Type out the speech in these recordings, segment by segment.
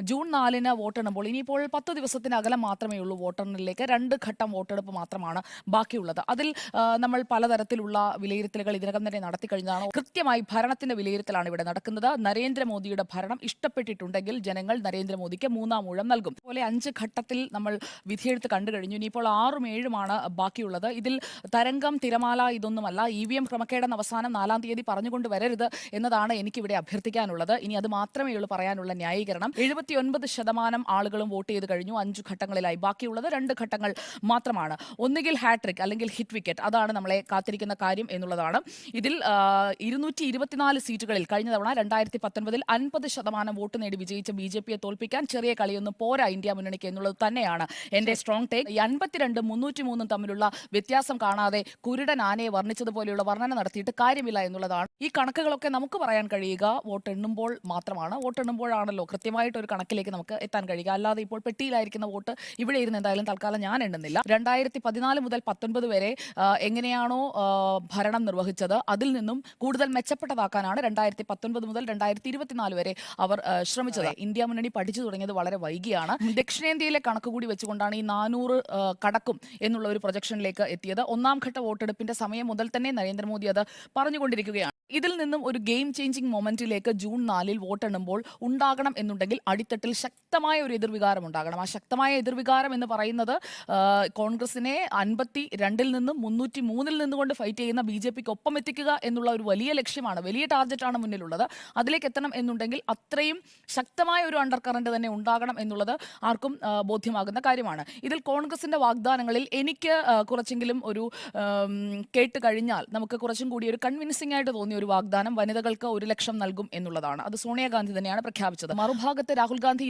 June 4-ന് വോട്ടെണ്ണുമ്പോൾ ഇനിയിപ്പോൾ 10 ദിവസത്തിനകലം മാത്രമേ ഉള്ളൂ വോട്ടെണ്ണലിലേക്ക്. 2 ഘട്ടം വോട്ടെടുപ്പ് മാത്രമാണ് ബാക്കിയുള്ളത്. അതിൽ നമ്മൾ പലതരത്തിലുള്ള വിലയിരുത്തലുകൾ ഇതിനകം തന്നെ നടത്തിക്കഴിഞ്ഞതാണ്. കൃത്യമായി ഭരണത്തിന്റെ വിലയിരുത്തലാണ് ഇവിടെ നടക്കുന്നത്. നരേന്ദ്രമോദിയുടെ ഭരണം ഇഷ്ടപ്പെട്ടിട്ടുണ്ടെങ്കിൽ ജനങ്ങൾ നരേന്ദ്രമോദിക്ക് 3-ാം ഊഴം നൽകും. അതുപോലെ 5 ഘട്ടത്തിൽ നമ്മൾ വിധിയെഴുത്ത് കണ്ടു കഴിഞ്ഞു. ഇനിയിപ്പോൾ 6ഉം 7ഉമാണ് ബാക്കിയുള്ളത്. ഇതിൽ തരംഗം, തിരമാല ഇതൊന്നുമല്ല. EVM ക്രമക്കേടെന്ന് അവസാനം 4-ാം തീയതി പറഞ്ഞുകൊണ്ട് വരരുത് എന്നതാണ് എനിക്കിവിടെ അഭ്യർത്ഥിക്കാനുള്ളത്. ഇനി അത് മാത്രമേ ഉള്ളൂ പറയാനുള്ള ന്യായീകരണം. 79% ആളുകളും വോട്ട് ചെയ്ത് കഴിഞ്ഞു. 5 ഘട്ടങ്ങളിലായി. ബാക്കിയുള്ളത് 2 ഘട്ടങ്ങൾ മാത്രമാണ്. ഒന്നുകിൽ ഹാട്രിക് അല്ലെങ്കിൽ ഹിറ്റ് വിക്കറ്റ്, അതാണ് നമ്മളെ കാത്തിരിക്കുന്ന കാര്യം എന്നുള്ളതാണ്. ഇതിൽ 224 സീറ്റുകളിൽ കഴിഞ്ഞ തവണ 2019 50% വോട്ട് നേടി വിജയിച്ച BJPയെ തോൽപ്പിക്കാൻ ചെറിയ കളിയൊന്നും പോരാ ഇന്ത്യ മുന്നണിക്ക് എന്നുള്ളത് തന്നെയാണ് എന്റെ സ്ട്രോങ് ടേക്ക്. 52 303 തമ്മിലുള്ള വ്യത്യാസം കാണാതെ കുരുടൻ ആനയെ വർണ്ണിച്ചതുപോലെയുള്ള വർണ്ണന നടത്തിയിട്ട് കാര്യമില്ല എന്നുള്ളതാണ്. ഈ കണക്കുകളൊക്കെ നമുക്ക് പറയാൻ കഴിയുക വോട്ടെണ്ണുമ്പോൾ മാത്രമാണ്. വോട്ടെണ്ണുമ്പോഴാണല്ലോ കൃത്യമായിട്ട് ഒരു കണക്കിലേക്ക് നമുക്ക് എത്താൻ കഴിയുക. അല്ലാതെ ഇപ്പോൾ പെട്ടിയിലായിരിക്കുന്ന വോട്ട് ഇവിടെ ഇരുന്ന് എന്തായാലും തൽക്കാലം ഞാൻ എണ്ണുന്നില്ല. 2014 മുതൽ 19 വരെ എങ്ങനെയാണോ ഭരണം നിർവഹിച്ചത് അതിൽ നിന്നും കൂടുതൽ മെച്ചപ്പെട്ടതാക്കാനാണ് 2019 മുതൽ 2024 വരെ അവർ ശ്രമിച്ചത്. ഇന്ത്യ മുന്നണി പഠിച്ചു തുടങ്ങിയത് വളരെ വൈകിയാണ്. ദക്ഷിണേന്ത്യയിലെ കണക്ക് കൂടി വെച്ചുകൊണ്ടാണ് ഈ 400 കടക്കും എന്നുള്ള ഒരു പ്രൊജക്ഷനിലേക്ക് എത്തിയത്. 1-ാം ഘട്ട വോട്ടെടുപ്പിന്റെ സമയം മുതൽ തന്നെ നരേന്ദ്രമോദി അത് പറഞ്ഞുകൊണ്ടിരിക്കുകയാണ്. ഇതിൽ നിന്നും ഒരു ഗെയിം ചേഞ്ചിങ് മൊമെന്റിലേക്ക് ജൂൺ 4-ൽ വോട്ടെണ്ണുമ്പോൾ ഉണ്ടാകണം എന്നുണ്ടെങ്കിൽ അടിത്തട്ടിൽ ശക്തമായ ഒരു എതിർവികാരം ഉണ്ടാകണം. ആ ശക്തമായ എതിർവികാരം എന്ന് പറയുന്നത് കോൺഗ്രസിനെ 52-ൽ നിന്നും 303-ൽ നിന്നുകൊണ്ട് ഫൈറ്റ് ചെയ്യുന്ന BJPക്ക് ഒപ്പം എത്തിക്കുക എന്നുള്ള ഒരു വലിയ ലക്ഷ്യമാണ്, വലിയ ടാർഗറ്റാണ് മുന്നിലുള്ളത്. അതിലേക്ക് എത്തണം എന്നുണ്ടെങ്കിൽ അത്രയും ശക്തമായ ഒരു അണ്ടർ കറന്റ് തന്നെ ഉണ്ടാകണം എന്നുള്ളത് ആർക്കും ബോധ്യമാകുന്ന കാര്യമാണ്. ഇതിൽ കോൺഗ്രസിന്റെ വാഗ്ദാനങ്ങളിൽ എനിക്ക് കുറച്ചെങ്കിലും ഒരു കേട്ട് കഴിഞ്ഞാൽ നമുക്ക് കുറച്ചും കൂടി ഒരു കൺവിൻസിംഗ് ആയിട്ട് തോന്നിയ ഒരു വാഗ്ദാനം വനിതകൾക്ക് 1 ലക്ഷം നൽകും എന്നുള്ളതാണ്. അത് സോണിയാഗാന്ധി തന്നെയാണ് പ്രഖ്യാപിച്ചത്. മറുഭാഗത്ത് രാഹുൽ ഗാന്ധി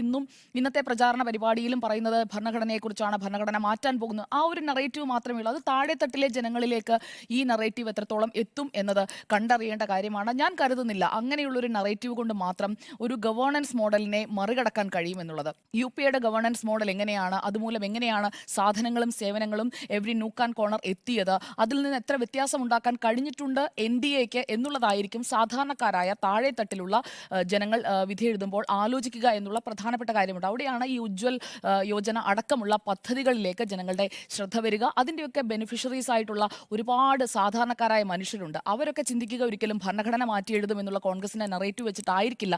ഇന്നത്തെ പ്രചാരണ പരിപാടിയിലും പറയുന്നത് ഭരണഘടനയെക്കുറിച്ചാണ്, ഭരണഘടന മാറ്റാൻ പോകുന്നു. ആ ഒരു നറേറ്റീവ് മാത്രമേ ഉള്ളൂ. അത് താഴെത്തട്ടിലെ ജനങ്ങളിലേക്ക് ഈ നറേറ്റീവ് എത്രത്തോളം എത്തും എന്നത് കണ്ടറിയേണ്ട കാര്യമാണ്. ഞാൻ കരുതുന്നില്ല അങ്ങനെയുള്ളൊരു നറേറ്റീവ് കൊണ്ട് മാത്രം ഒരു ഗവേണൻസ് മോഡലിനെ മറികടക്കാൻ കഴിയുമെന്നുള്ളത്. UPയുടെ ഗവേണൻസ് മോഡൽ എങ്ങനെയാണ്, അതുമൂലം എങ്ങനെയാണ് സാധനങ്ങളും സേവനങ്ങളും എവരി നൂക്ക് ആൻഡ് കോർണർ എത്തിയത്, അതിൽ നിന്ന് എത്ര വ്യത്യാസം ഉണ്ടാക്കാൻ കഴിഞ്ഞിട്ടുണ്ട് NDAക്ക് എന്നുള്ളതായിരിക്കും സാധാരണക്കാരായ താഴെത്തട്ടിലുള്ള ജനങ്ങൾ വിധി എഴുതുമ്പോൾ ആലോചിക്കുക എന്നുള്ള പ്രധാനപ്പെട്ട കാര്യമുണ്ട്. അവിടെയാണ് ഈ ഉജ്ജ്വൽ യോജന അടക്കമുള്ള പദ്ധതികളിലേക്ക് ജനങ്ങളുടെ ശ്രദ്ധ വരിക. അതിൻ്റെയൊക്കെ ബെനിഫിഷ്യറീസ് ആയിട്ടുള്ള ഒരുപാട് സാധാരണക്കാരായ മനുഷ്യരുണ്ട്. അവരൊക്കെ ചിന്തിക്കുക ഒരിക്കലും ഭരണഘടന മാറ്റി എഴുതും എന്നുള്ള കോൺഗ്രസിന്റെ നറേറ്റീവ് വെച്ചിട്ടായിരിക്കില്ല.